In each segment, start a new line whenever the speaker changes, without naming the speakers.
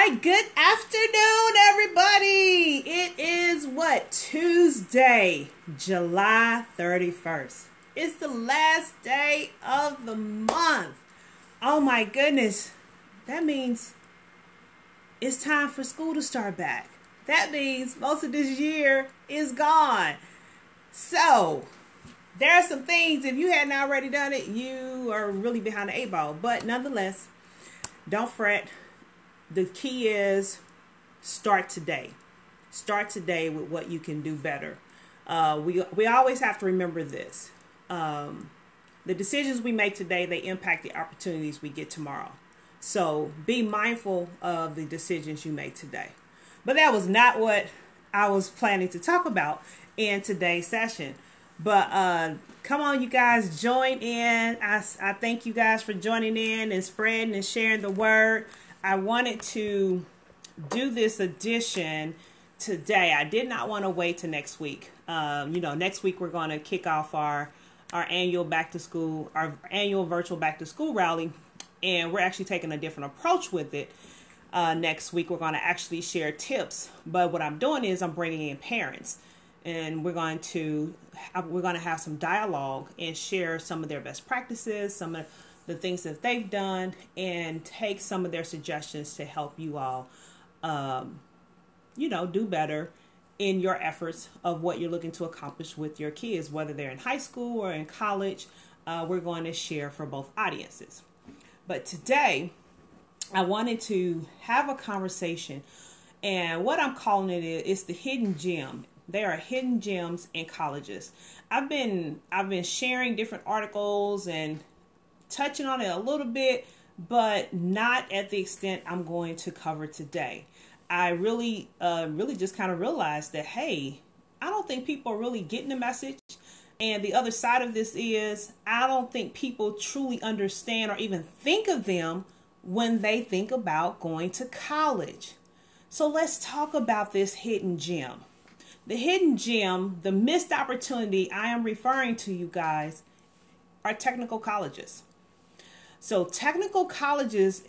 right, good afternoon, everybody. It is Tuesday, July 31st. It's the last day of the month. Oh my goodness. That means it's time for school to start back. That means most of this year is gone. So, there are some things, if you hadn't already done it, you are really behind the eight ball. But nonetheless, don't fret. The key is start today. Start today with what you can do better. We always have to remember this. The decisions we make today, they impact the opportunities we get tomorrow. So be mindful of the decisions you make today. But that was not what I was planning to talk about in today's session. But come on, you guys, join in. I thank you guys for joining in and spreading and sharing the word. I wanted to do this edition today. I did not want to wait till next week. Next week we're going to kick off our annual virtual back to school rally, and we're actually taking a different approach with it. Next week we're going to actually share tips, but what I'm doing is I'm bringing in parents, and we're going to have some dialogue and share some of their best practices, some of the things that they've done, and take some of their suggestions to help you all, do better in your efforts of what you're looking to accomplish with your kids, whether they're in high school or in college. We're going to share for both audiences. But today, I wanted to have a conversation, and what I'm calling it is the hidden gem. There are hidden gems in colleges. I've been sharing different articles and touching on it a little bit, but not at the extent I'm going to cover today. I really just kind of realized that, hey, I don't think people are really getting the message. And the other side of this is, I don't think people truly understand or even think of them when they think about going to college. So let's talk about this hidden gem. The hidden gem, the missed opportunity I am referring to, you guys, are technical colleges. So technical colleges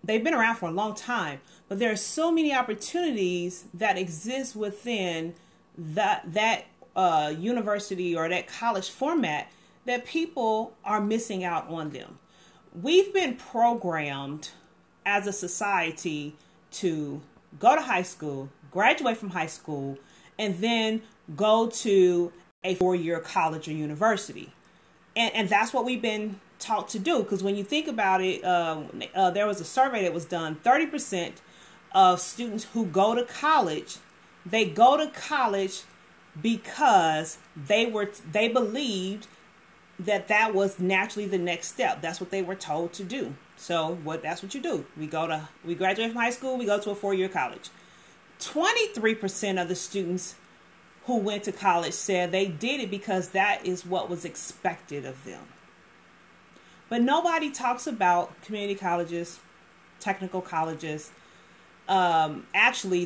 they've been around for a long time, but there are so many opportunities that exist within that university or that college format that people are missing out on them. We've been programmed as a society to go to high school, graduate from high school, and then go to a 4-year college or university. And that's what we've been taught to do. Because when you think about it, there was a survey that was done. 30% of students who go to college, they go to college because they believed that was naturally the next step. That's what they were told to do. So that's what you do. We graduate from high school, we go to a 4-year college. 23% of the students who went to college said they did it because that is what was expected of them. But nobody talks about community colleges, technical colleges. Actually,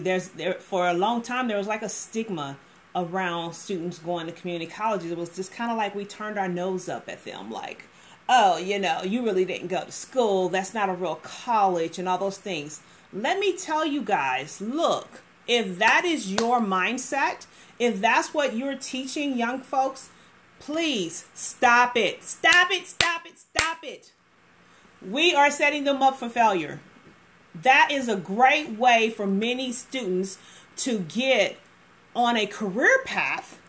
for a long time, there was like a stigma around students going to community colleges. It was just kind of like we turned our nose up at them, like, oh, you really didn't go to school. That's not a real college and all those things. Let me tell you guys, look, if that is your mindset, if that's what you're teaching young folks, please stop it. Stop it, stop it, stop it. We are setting them up for failure. That is a great way for many students to get on a career path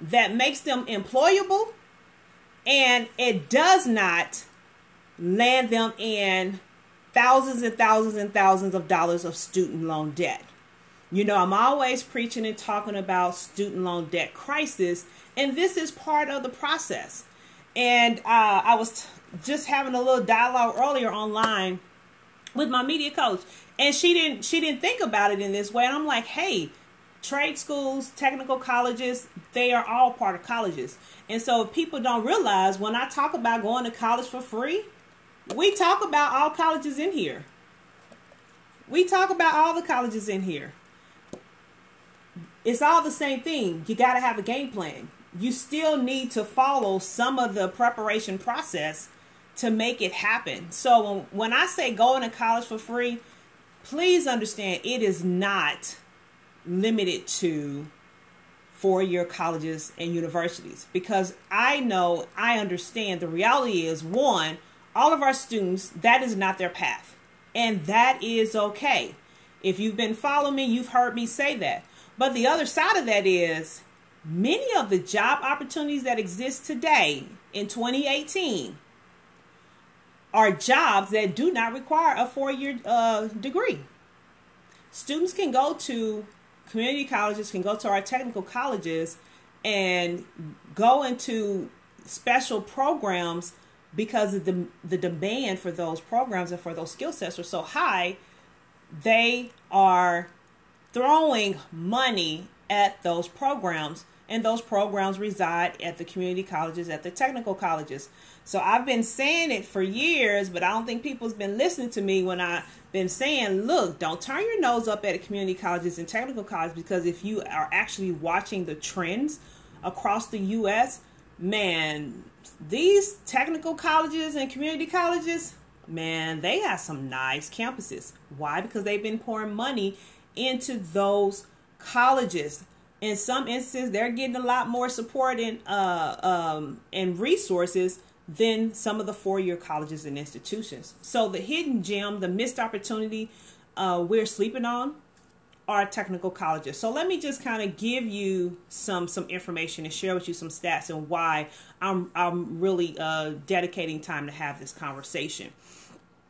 that makes them employable, and it does not land them in thousands and thousands and thousands of dollars of student loan debt. I'm always preaching and talking about student loan debt crisis, and this is part of the process. And I was just having a little dialogue earlier online with my media coach, and she didn't think about it in this way. And I'm like, hey, trade schools, technical colleges, they are all part of colleges. And so if people don't realize, when I talk about going to college for free, we talk about all colleges in here. We talk about all the colleges in here. It's all the same thing. You got to have a game plan. You still need to follow some of the preparation process to make it happen. So when I say going to college for free, please understand it is not limited to four-year colleges and universities, because I understand the reality is, one, all of our students, that is not their path, and that is okay. If you've been following me, you've heard me say that. But the other side of that is many of the job opportunities that exist today in 2018 are jobs that do not require a four-year degree. Students can go to community colleges, can go to our technical colleges and go into special programs because of the demand for those programs and for those skill sets are so high. They are throwing money at those programs, and those programs reside at the community colleges, at the technical colleges. So I've been saying it for years, but I don't think people's been listening to me when I've been saying, look, don't turn your nose up at community colleges and technical colleges, because if you are actually watching the trends across the U.S., man, these technical colleges and community colleges, man, they have some nice campuses. Why? Because they've been pouring money into those colleges. In some instances, they're getting a lot more support and resources than some of the four-year colleges and institutions. So the hidden gem, the missed opportunity we're sleeping on are technical colleges. So let me just kind of give you some information and share with you some stats and why I'm really dedicating time to have this conversation.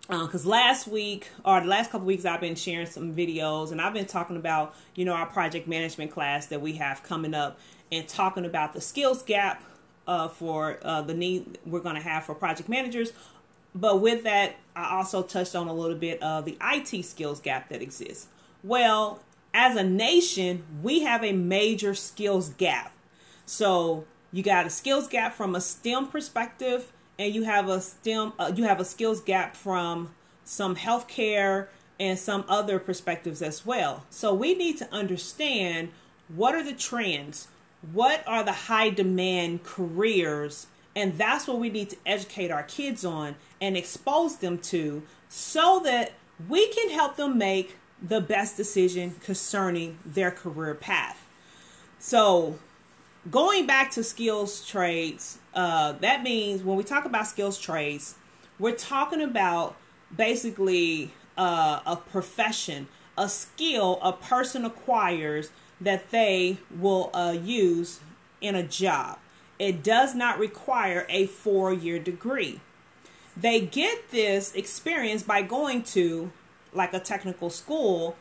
Because last week, or the last couple weeks, I've been sharing some videos, and I've been talking about, our project management class that we have coming up, and talking about the skills gap for the need we're going to have for project managers. But with that, I also touched on a little bit of the IT skills gap that exists. Well, as a nation, we have a major skills gap. So you got a skills gap from a STEM perspective, and you have a skills gap from some healthcare and some other perspectives as well. So we need to understand, what are the trends? What are the high demand careers? And that's what we need to educate our kids on and expose them to, so that we can help them make the best decision concerning their career path. So going back to skills trades, that means when we talk about skills trades, we're talking about basically a profession, a skill a person acquires that they will use in a job. It does not require a four-year degree. They get this experience by going to like a technical school,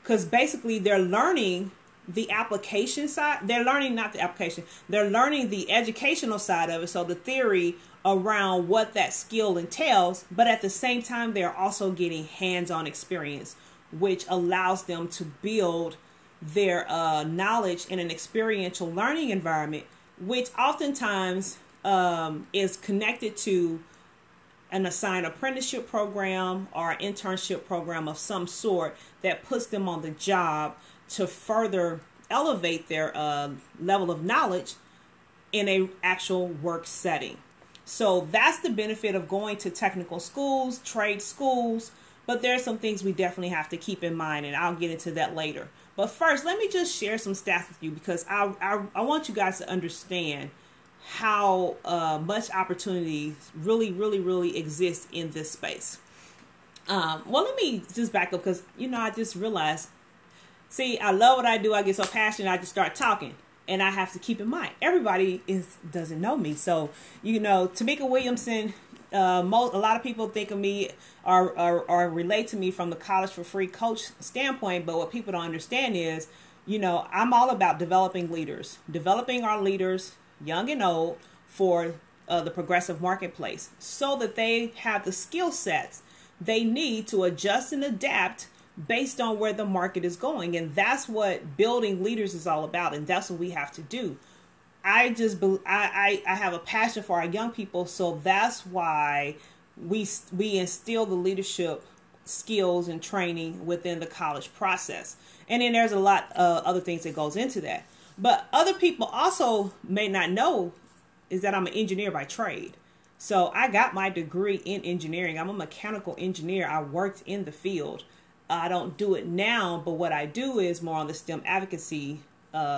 because basically they're learning the application side. They're learning not the application. They're learning the educational side of it. So the theory around what that skill entails, but at the same time, they're also getting hands-on experience, which allows them to build their knowledge in an experiential learning environment, which oftentimes is connected to an assigned apprenticeship program or an internship program of some sort that puts them on the job to further elevate their level of knowledge in a actual work setting. So that's the benefit of going to technical schools, trade schools, but there are some things we definitely have to keep in mind, and I'll get into that later. But first, let me just share some stats with you, because I want you guys to understand how much opportunity really exists in this space. Well, let me just back up, because, I just realized, see, I love what I do. I get so passionate, I just start talking. And I have to keep in mind, everybody doesn't know me. So, Tamika Williamson, a lot of people think of me or relate to me from the College for Free coach standpoint. But what people don't understand is, I'm all about developing our leaders, young and old, for the progressive marketplace, so that they have the skill sets they need to adjust and adapt based on where the market is going. And that's what building leaders is all about. And that's what we have to do. I have a passion for our young people. So that's why we instill the leadership skills and training within the college process. And then there's a lot of other things that goes into that. But other people also may not know is that I'm an engineer by trade. So I got my degree in engineering. I'm a mechanical engineer. I worked in the field. I don't do it now, but what I do is more on the STEM advocacy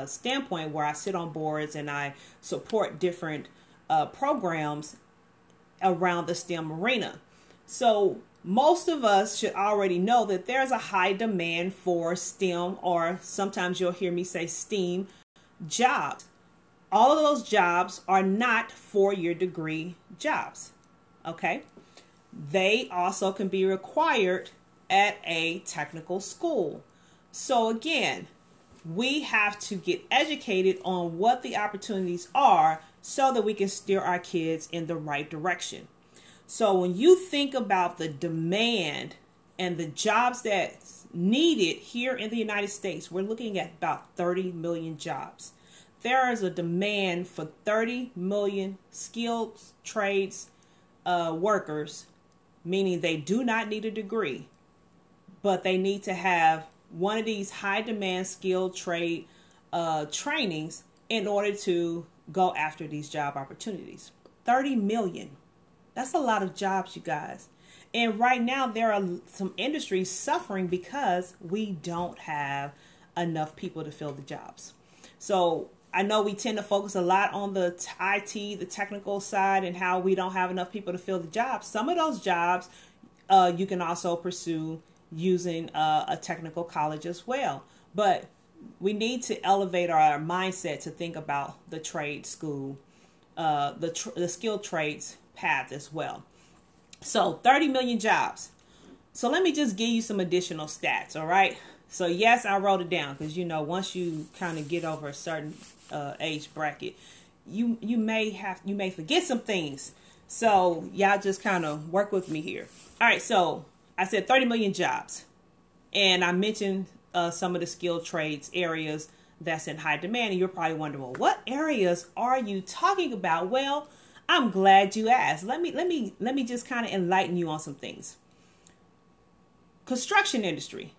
standpoint, where I sit on boards and I support different programs around the STEM arena. So most of us should already know that there's a high demand for STEM, or sometimes you'll hear me say STEAM jobs. All of those jobs are not four-year degree jobs. Okay. They also can be required at a technical school. So again, we have to get educated on what the opportunities are so that we can steer our kids in the right direction. So when you think about the demand and the jobs that's needed here in the United States, we're looking at about 30 million jobs. There is a demand for 30 million skilled trades workers, meaning they do not need a degree, but they need to have one of these high demand skilled trade trainings in order to go after these job opportunities. 30 million. That's a lot of jobs, you guys. And right now there are some industries suffering because we don't have enough people to fill the jobs. So I know we tend to focus a lot on the IT, the technical side, and how we don't have enough people to fill the jobs. Some of those jobs you can also pursue using a technical college as well. But we need to elevate our mindset to think about the trade school, the skilled trades path as well. So 30 million jobs. So let me just give you some additional stats, all right? So yes, I wrote it down because, you know, once you kind of get over a certain age bracket, you may forget some things. So y'all just kind of work with me here. All right, so I said 30 million jobs, and I mentioned some of the skilled trades areas that's in high demand, and you're probably wondering, well, what areas are you talking about? Well, I'm glad you asked. Let me just kind of enlighten you on some things. Construction industry.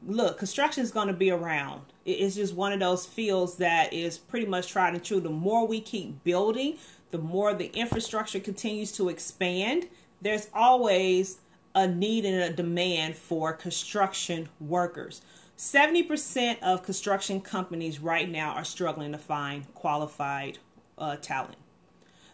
Look, construction is going to be around. It's just one of those fields that is pretty much tried and true. The more we keep building, the more the infrastructure continues to expand. There's always a need and a demand for construction workers. 70% of construction companies right now are struggling to find qualified talent.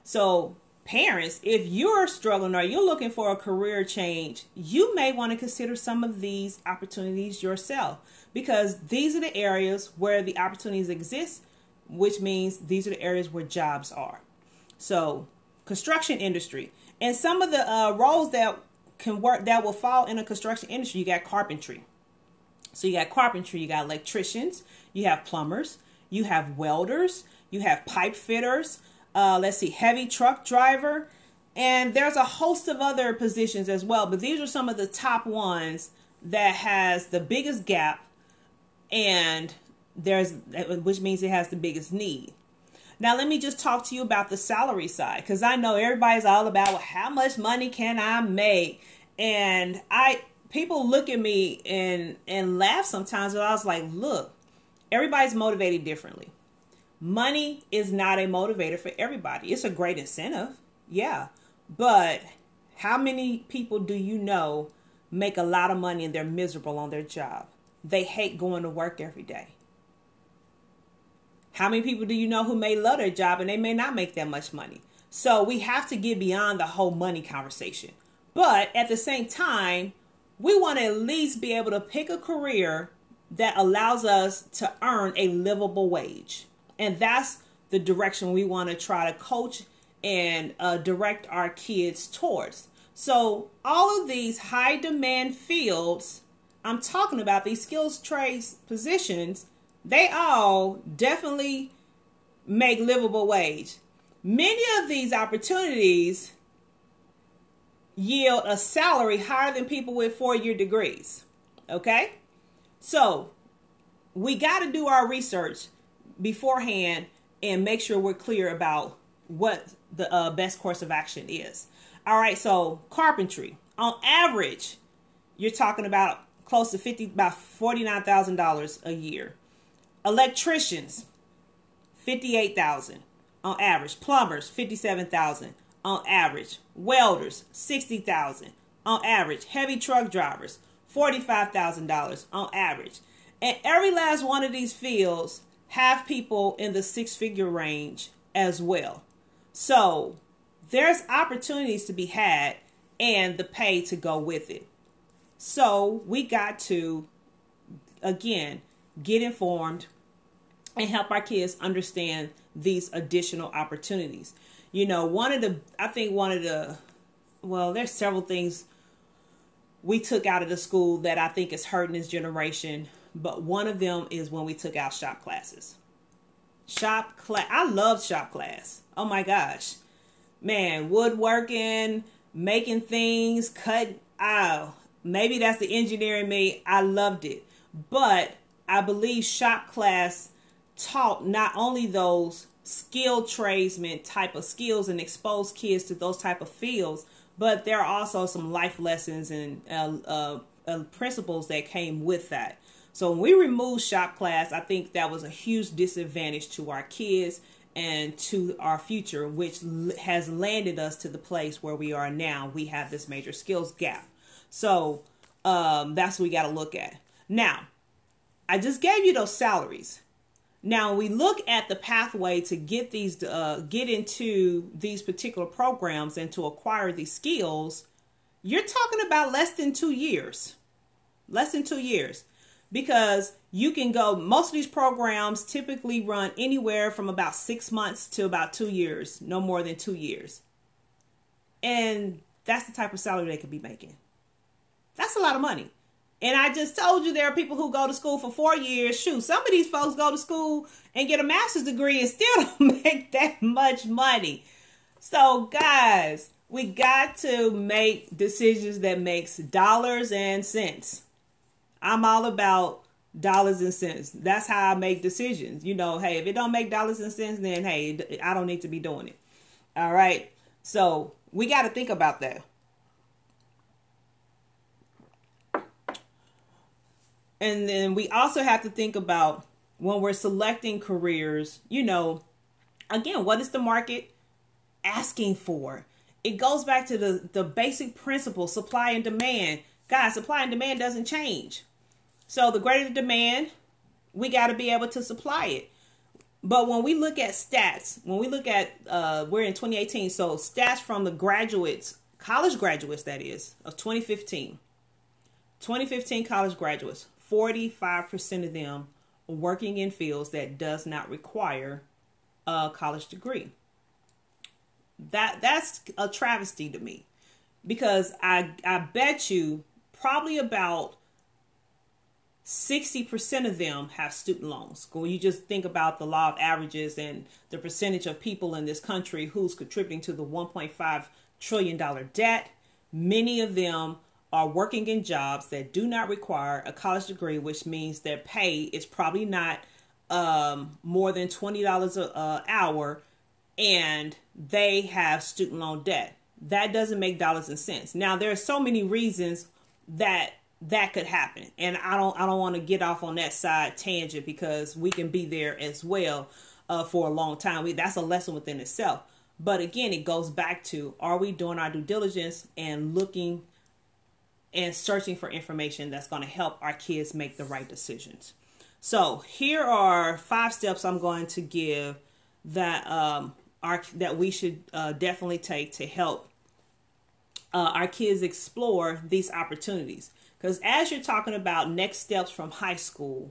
So parents, if you're struggling or you're looking for a career change, you may want to consider some of these opportunities yourself, because these are the areas where the opportunities exist, which means these are the areas where jobs are. So construction industry, and some of the roles that can work that will fall in a construction industry, you got carpentry. So you got carpentry, you got electricians, you have plumbers, you have welders, you have pipe fitters, let's see, heavy truck driver, and there's a host of other positions as well. But these are some of the top ones that has the biggest gap, and which means it has the biggest need. Now, let me just talk to you about the salary side, because I know everybody's all about, well, how much money can I make? And people look at me and laugh sometimes, but I was like, look, everybody's motivated differently. Money is not a motivator for everybody. It's a great incentive, yeah. But how many people do you know make a lot of money and they're miserable on their job? They hate going to work every day. How many people do you know who may love their job and they may not make that much money? So we have to get beyond the whole money conversation. But at the same time, we want to at least be able to pick a career that allows us to earn a livable wage. And that's the direction we want to try to coach and direct our kids towards. So all of these high demand fields, I'm talking about these skills trades positions, they all definitely make livable wage. Many of these opportunities yield a salary higher than people with 4-year degrees. Okay? So we got to do our research beforehand and make sure we're clear about what the best course of action is. All right, so carpentry. On average, you're talking about close to about $49,000 a year. Electricians, $58,000. on average. Plumbers, 57,000 on average. Welders, 60,000 on average. Heavy truck drivers, $45,000 on average. And every last one of these fields have people in the six-figure range as well. So there's opportunities to be had and the pay to go with it. So we got to, again, get informed and help our kids understand these additional opportunities. You know, well, there's several things we took out of the school that I think is hurting this generation. But one of them is when we took out shop classes. I loved shop class. Oh my gosh. Man, woodworking, making things, maybe that's the engineer in me. I loved it. But I believe shop class taught not only those skilled tradesmen type of skills and exposed kids to those type of fields, but there are also some life lessons and principles that came with that. So when we removed shop class, I think that was a huge disadvantage to our kids and to our future, which has landed us to the place where we are now. We have this major skills gap. So that's what we got to look at. Now, I just gave you those salaries. Now we look at the pathway to get into these particular programs and to acquire these skills. You're talking about less than 2 years. Less than 2 years. Because you can go, most of these programs typically run anywhere from about 6 months to about 2 years, no more than 2 years. And that's the type of salary they could be making. That's a lot of money. And I just told you there are people who go to school for 4 years. Shoot, some of these folks go to school and get a master's degree and still don't make that much money. So guys, we got to make decisions that makes dollars and cents. I'm all about dollars and cents. That's how I make decisions. You know, hey, if it don't make dollars and cents, then hey, I don't need to be doing it. All right. So we got to think about that. And then we also have to think about when we're selecting careers, you know, again, what is the market asking for? It goes back to the basic principle, supply and demand. Guys, supply and demand doesn't change. So the greater the demand, we got to be able to supply it. But when we look at stats, we're in 2018, so stats from the graduates, college graduates, that is, of 2015. 2015 college graduates, 45% of them are working in fields that does not require a college degree. That's a travesty to me, because I bet you probably about 60% of them have student loans. When you just think about the law of averages and the percentage of people in this country who's contributing to the $1.5 trillion debt, many of them are working in jobs that do not require a college degree, which means their pay is probably not more than $20 an hour, and they have student loan debt. That doesn't make dollars and cents. Now, there are so many reasons that could happen, and I don't want to get off on that side tangent, because we can be there as well for a long time. That's a lesson within itself. But again, it goes back to, are we doing our due diligence and looking and searching for information that's going to help our kids make the right decisions? So here are 5 steps I'm going to give that that we should definitely take to help our kids explore these opportunities. Because as you're talking about next steps from high school,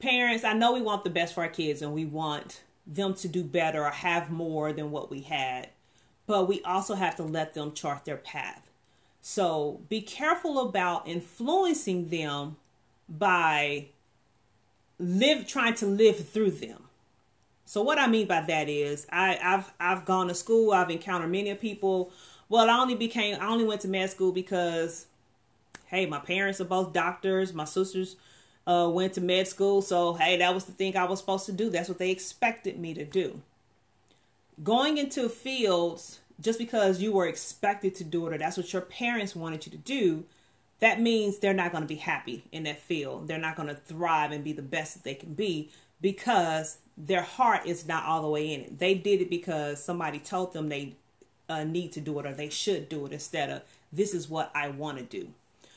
parents, I know we want the best for our kids and we want them to do better or have more than what we had, but we also have to let them chart their path. So be careful about influencing them by trying to live through them. So what I mean by that is I've gone to school. I've encountered many people. Well, I only went to med school because, hey, my parents are both doctors. My sisters went to med school. So, hey, that was the thing I was supposed to do. That's what they expected me to do. Going into fields just because you were expected to do it, or that's what your parents wanted you to do, that means they're not going to be happy in that field. They're not going to thrive and be the best that they can be, because their heart is not all the way in it. They did it because somebody told them they need to do it or they should do it, instead of this is what I want to do.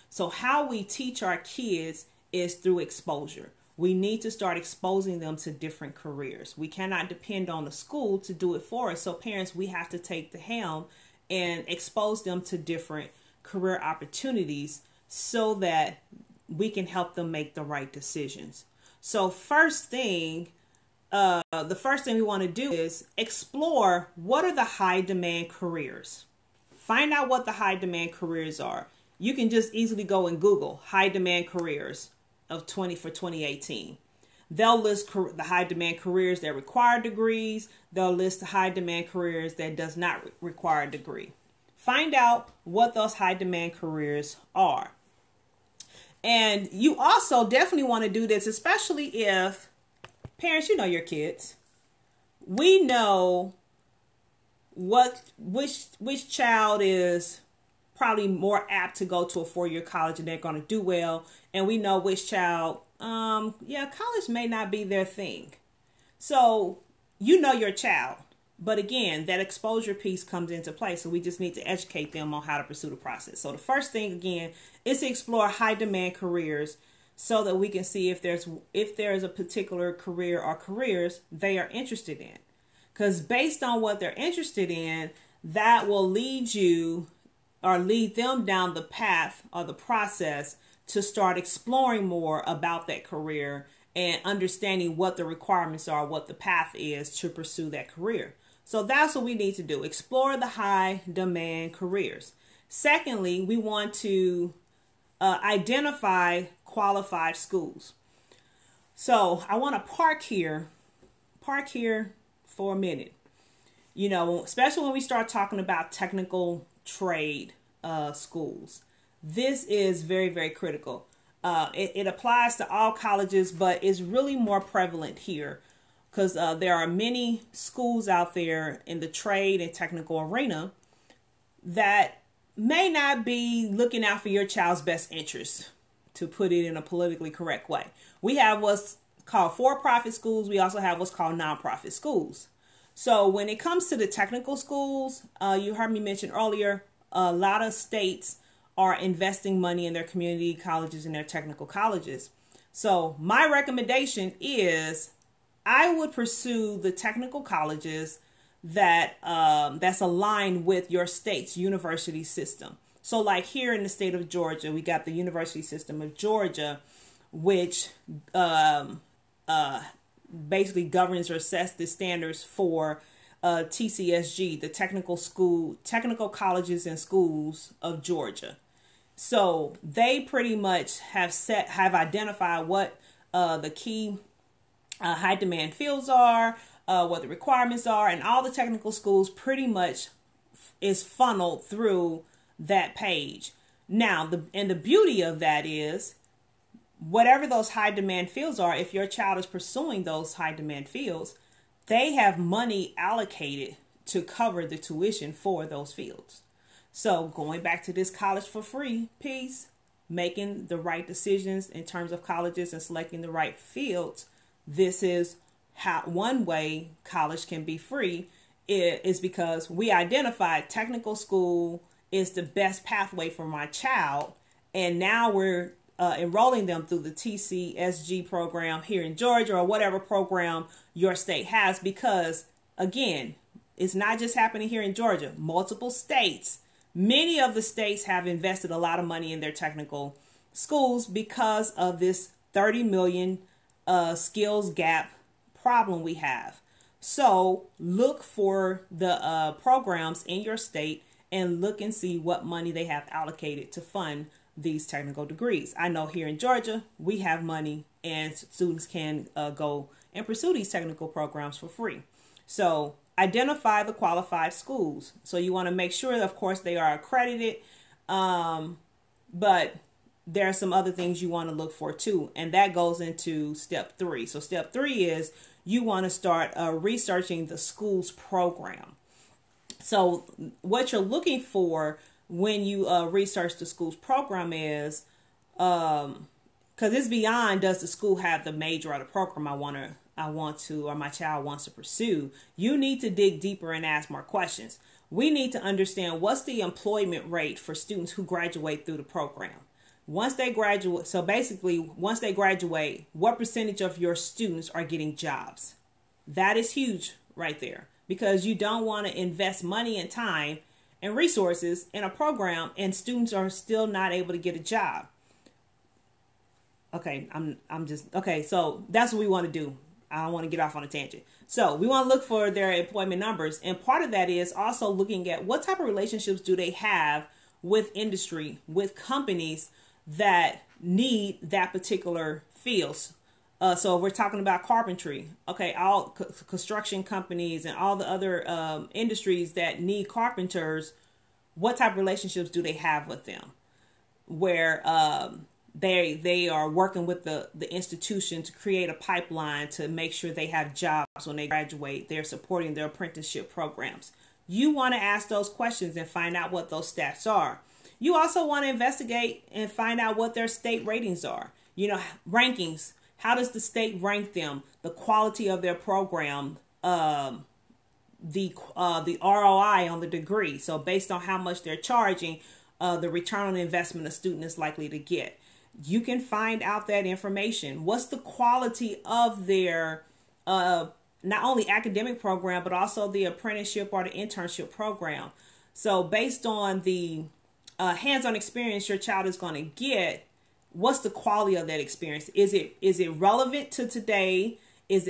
So how we teach our kids is through exposure. We need to start exposing them to different careers. We cannot depend on the school to do it for us. So parents, we have to take the helm and expose them to different career opportunities so that we can help them make the right decisions. So the first thing we want to do is explore what are the high demand careers. Find out what the high demand careers are. You can just easily go and Google high demand careers for 2018. They'll list the high demand careers that require degrees. They'll list the high demand careers that does not require a degree. Find out what those high demand careers are. And you also definitely want to do this, especially if parents, you know your kids. We know which child is probably more apt to go to a 4-year college and they're going to do well. And we know which child, college may not be their thing. So you know your child. But again, that exposure piece comes into play. So we just need to educate them on how to pursue the process. So the first thing, again, is to explore high demand careers so that we can see if there's a particular career or careers they are interested in. Because based on what they're interested in, that will lead you or lead them down the path or the process to start exploring more about that career and understanding what the requirements are, what the path is to pursue that career. So that's what we need to do. Explore the high demand careers. Secondly, we want to identify qualified schools. So I want to park here for a minute. You know, especially when we start talking about technical trade schools. This is very, very critical. It applies to all colleges, but it's really more prevalent here because there are many schools out there in the trade and technical arena that may not be looking out for your child's best interests, to put it in a politically correct way. We have what's called for-profit schools. We also have what's called nonprofit schools. So when it comes to the technical schools, you heard me mention earlier, a lot of states are investing money in their community colleges and their technical colleges. So my recommendation is I would pursue the technical colleges that that's aligned with your state's university system. So like here in the state of Georgia, we got the University System of Georgia, which basically governs or sets the standards for TCSG, the technical colleges and schools of Georgia. So they pretty much have identified what the key high demand fields are, what the requirements are, and all the technical schools pretty much is funneled through that page. Now, the beauty of that is whatever those high demand fields are, if your child is pursuing those high demand fields, they have money allocated to cover the tuition for those fields. So going back to this college for free piece, making the right decisions in terms of colleges and selecting the right fields, this is how one way college can be free is because we identified technical school is the best pathway for my child. And now we're enrolling them through the TCSG program here in Georgia or whatever program your state has, because again, it's not just happening here in Georgia. Multiple states, many of the states have invested a lot of money in their technical schools because of this 30 million skills gap problem we have. So look for the programs in your state and look and see what money they have allocated to fund these technical degrees. I know here in Georgia, we have money and students can go and pursue these technical programs for free. So identify the qualified schools. So you want to make sure that, of course, they are accredited, but there are some other things you want to look for too, and that goes into step 3. So step 3 is you want to start researching the school's program. So what you're looking for when you research the school's program is, because it's beyond does the school have the major or the program I want to I want to, or my child wants to pursue, you need to dig deeper and ask more questions. We need to understand what's the employment rate for students who graduate through the program. Once they graduate, so basically, once they graduate, what percentage of your students are getting jobs? That is huge right there, because you don't want to invest money and time and resources in a program and students are still not able to get a job. Okay, okay, so that's what we want to do. I don't want to get off on a tangent. So we want to look for their employment numbers. And part of that is also looking at what type of relationships do they have with industry, with companies that need that particular fields. So if we're talking about carpentry, okay, all construction companies and all the other industries that need carpenters, what type of relationships do they have with them? Where they are working with the institution to create a pipeline to make sure they have jobs when they graduate. They're supporting their apprenticeship programs. You want to ask those questions and find out what those stats are. You also want to investigate and find out what their state ratings are. You know, rankings. How does the state rank them? The quality of their program, the ROI on the degree. So based on how much they're charging, the return on investment a student is likely to get. You can find out that information. What's the quality of their not only academic program, but also the apprenticeship or the internship program? So based on the hands-on experience your child is going to get, what's the quality of that experience? Is it relevant to today?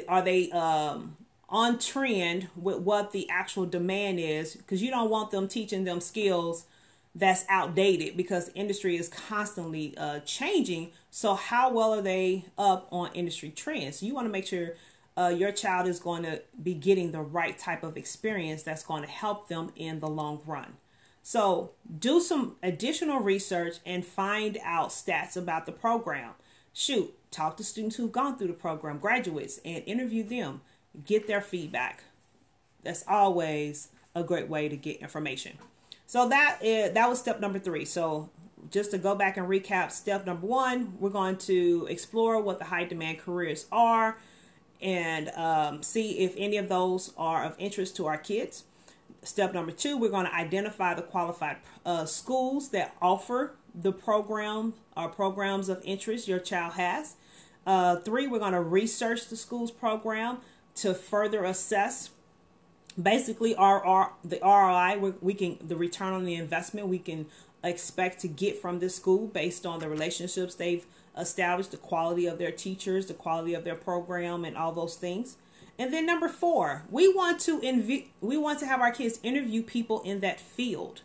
Are they on trend with what the actual demand is? Because you don't want them teaching them skills that's outdated, because industry is constantly changing. So how well are they up on industry trends? You want to make sure your child is going to be getting the right type of experience that's going to help them in the long run. So do some additional research and find out stats about the program. Shoot, talk to students who've gone through the program, graduates, and interview them. Get their feedback. That's always a great way to get information. So that was step number 3. So just to go back and recap, step number 1, we're going to explore what the high demand careers are and see if any of those are of interest to our kids. Step number 2, we're going to identify the qualified schools that offer the program or programs of interest your child has. 3, we're going to research the school's program to further assess basically the ROI, the return on the investment we can expect to get from this school based on the relationships they've established, the quality of their teachers, the quality of their program, and all those things. And then number 4, we want to have our kids interview people in that field.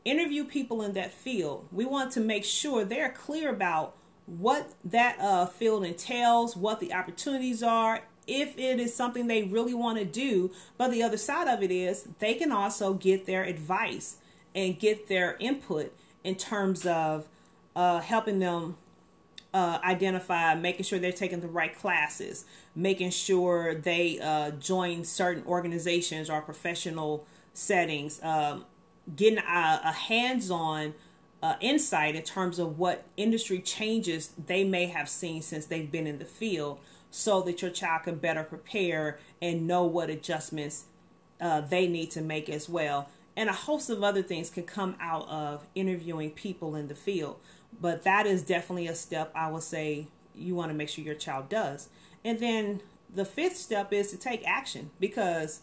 Interview people in that field. We want to make sure they're clear about what that field entails, what the opportunities are, if it is something they really want to do. But the other side of it is they can also get their advice and get their input in terms of helping them identify, making sure they're taking the right classes, making sure they join certain organizations or professional settings, getting a hands-on insight in terms of what industry changes they may have seen since they've been in the field, so that your child can better prepare and know what adjustments they need to make as well. And a host of other things can come out of interviewing people in the field. But that is definitely a step I would say you want to make sure your child does. And then the 5th step is to take action, because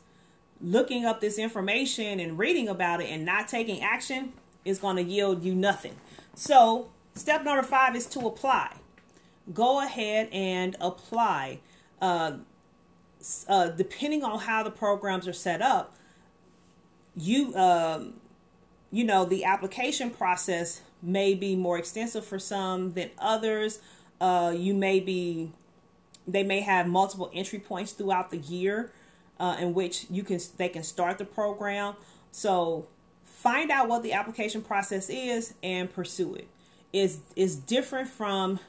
looking up this information and reading about it and not taking action is going to yield you nothing. So step number 5 is to apply. Go ahead and apply. Depending on how the programs are set up, the application process may be more extensive for some than others. They may have multiple entry points throughout the year in which they can start the program. So find out what the application process is and pursue it. It's different from.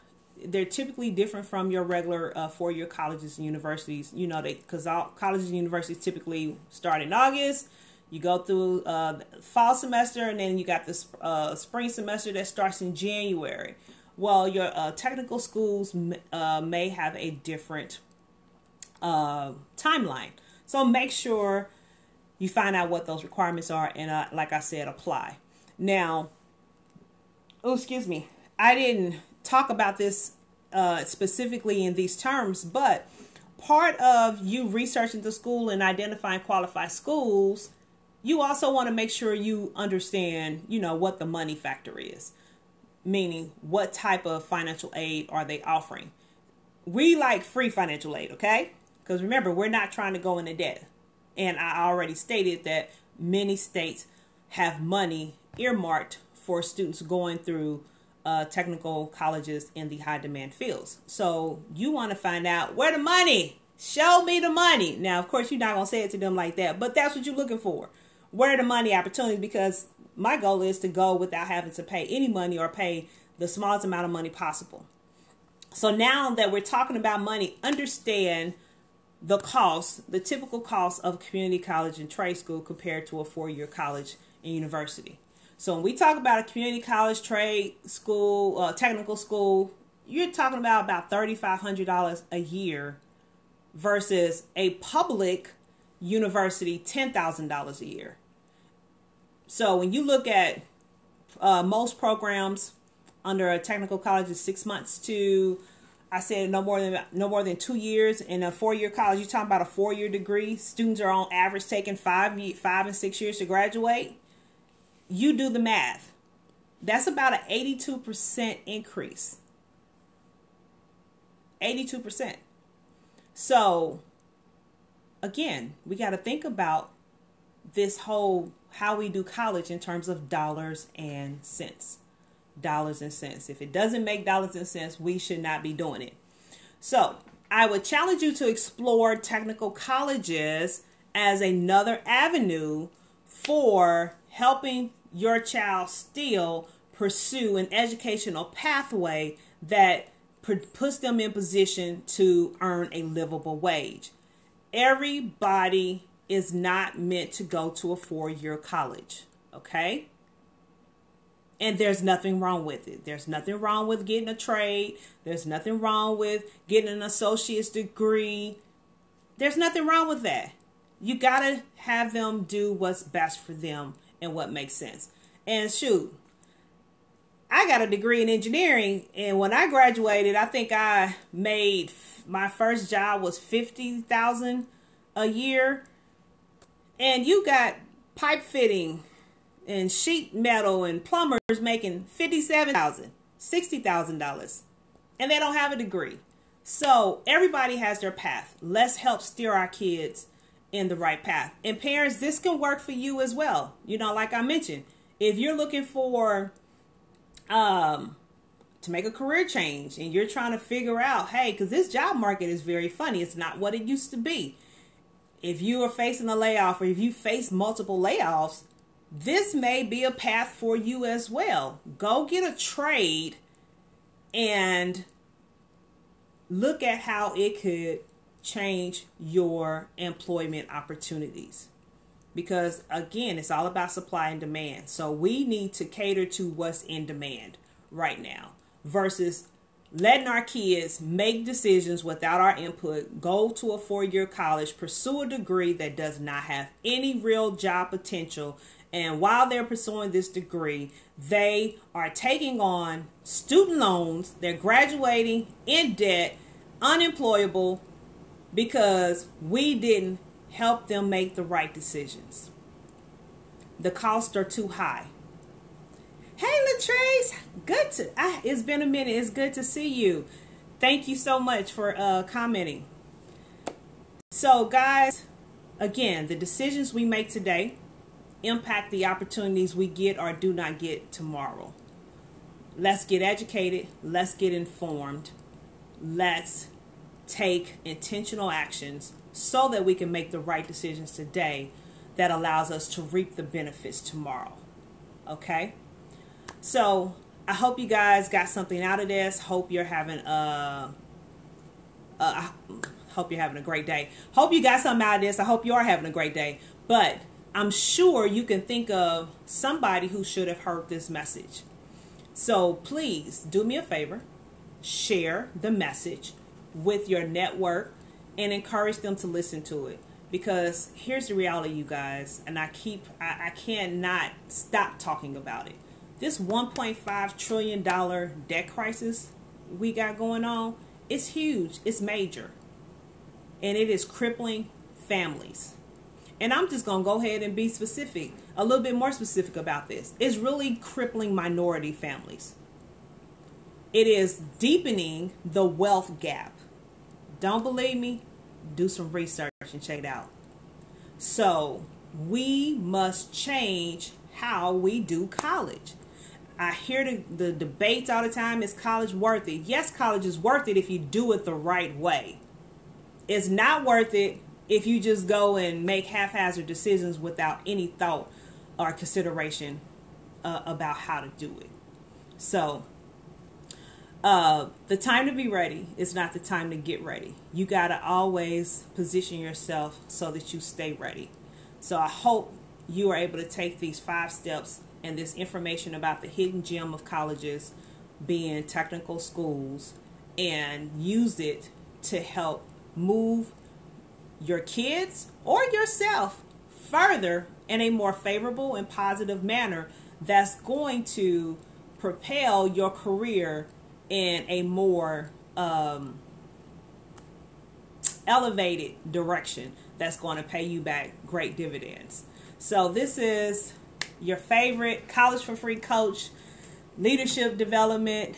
They're typically different from your regular 4-year colleges and universities. Because all colleges and universities typically start in August. You go through the fall semester, and then you got this spring semester that starts in January. Well, your technical schools may have a different timeline. So make sure you find out what those requirements are and, like I said, apply. Now, oh, excuse me, I didn't talk about this specifically in these terms, but part of you researching the school and identifying qualified schools, you also want to make sure you understand, what the money factor is, meaning what type of financial aid are they offering. We like free financial aid, okay? Because remember, we're not trying to go into debt. And I already stated that many states have money earmarked for students going through technical colleges in the high demand fields. So you want to find out where the money, show me the money. Now, of course, you're not going to say it to them like that, but that's what you're looking for. Where are the money opportunities? Because my goal is to go without having to pay any money or pay the smallest amount of money possible. So now that we're talking about money, understand the cost, the typical cost of community college and trade school compared to a 4-year college and university. So when we talk about a community college, trade school, technical school, you're talking about $3,500 a year versus a public university, $10,000 a year. So when you look at most programs under a technical college is 6 months to, I said no more than 2 years. In a 4-year college, you're talking about a 4-year degree. Students are on average taking 5 and 6 years to graduate. You do the math. That's about an 82% increase. 82%. So again, we got to think about this whole how we do college in terms of dollars and cents. Dollars and cents. If it doesn't make dollars and cents, we should not be doing it. So I would challenge you to explore technical colleges as another avenue for helping your child still pursue an educational pathway that puts them in position to earn a livable wage. Everybody is not meant to go to a 4-year college, okay? And there's nothing wrong with it. There's nothing wrong with getting a trade. There's nothing wrong with getting an associate's degree. There's nothing wrong with that. You got to have them do what's best for them and what makes sense. And shoot, I got a degree in engineering, and when I graduated, I think I made my first job was $50,000 a year. And you got pipe fitting and sheet metal and plumbers making $57,000, $60,000, and they don't have a degree. So everybody has their path. Let's help steer our kids in the right path. And parents, this can work for you as well. Like I mentioned, if you're looking for to make a career change and you're trying to figure out, hey, because this job market is very funny. It's not what it used to be. If you are facing a layoff or if you face multiple layoffs, this may be a path for you as well. Go get a trade and look at how it could change your employment opportunities. Because again, it's all about supply and demand. So we need to cater to what's in demand right now versus letting our kids make decisions without our input, go to a 4-year college, pursue a degree that does not have any real job potential. And while they're pursuing this degree, they are taking on student loans. They're graduating in debt, unemployable, because we didn't help them make the right decisions. The costs are too high. Hey, Latrice, it's been a minute. It's good to see you. Thank you so much for commenting. So guys, again, the decisions we make today impact the opportunities we get or do not get tomorrow. Let's get educated. Let's get informed. Let's take intentional actions so that we can make the right decisions today that allows us to reap the benefits tomorrow. Okay? So I hope you guys got something out of this. Hope you're having a great day. Hope you got something out of this. I hope you are having a great day. But I'm sure you can think of somebody who should have heard this message. So please do me a favor. Share the message with your network. and encourage them to listen to it. Because here's the reality, you guys, and I cannot stop talking about it. This $1.5 trillion debt crisis we got going on, it's huge, it's major, and it is crippling families. And I'm just going to go ahead and be specific, a little bit more specific about this. It's really crippling minority families. It is deepening the wealth gap. Don't believe me? Do some research and check it out. So we must change how we do college. I hear the debates all the time. Is college worth it? Yes, college is worth it if you do it the right way. It's not worth it if you just go and make haphazard decisions without any thought or consideration about how to do it. So the time to be ready is not the time to get ready. You got to always position yourself so that you stay ready. So I hope you are able to take these 5 steps and this information about the hidden gem of colleges being technical schools and use it to help move your kids or yourself further in a more favorable and positive manner that's going to propel your career in a more elevated direction that's going to pay you back great dividends. So this is your favorite College for Free coach, leadership development,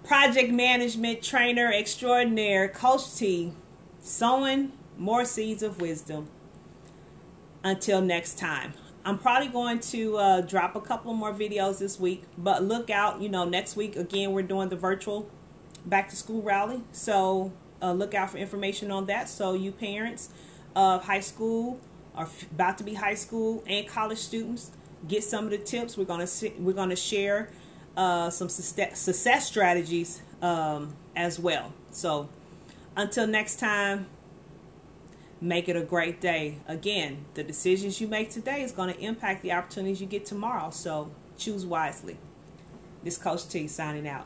project management trainer extraordinaire, Coach T, sowing more seeds of wisdom. Until next time. I'm probably going to drop a couple more videos this week, but look out, next week, again, we're doing the virtual back to school rally. So look out for information on that. So you parents of high school or about to be high school and college students, get some of the tips. We're going to share some success strategies as well. So until next time, make it a great day. Again, the decisions you make today is going to impact the opportunities you get tomorrow. So choose wisely. This Coach T signing out.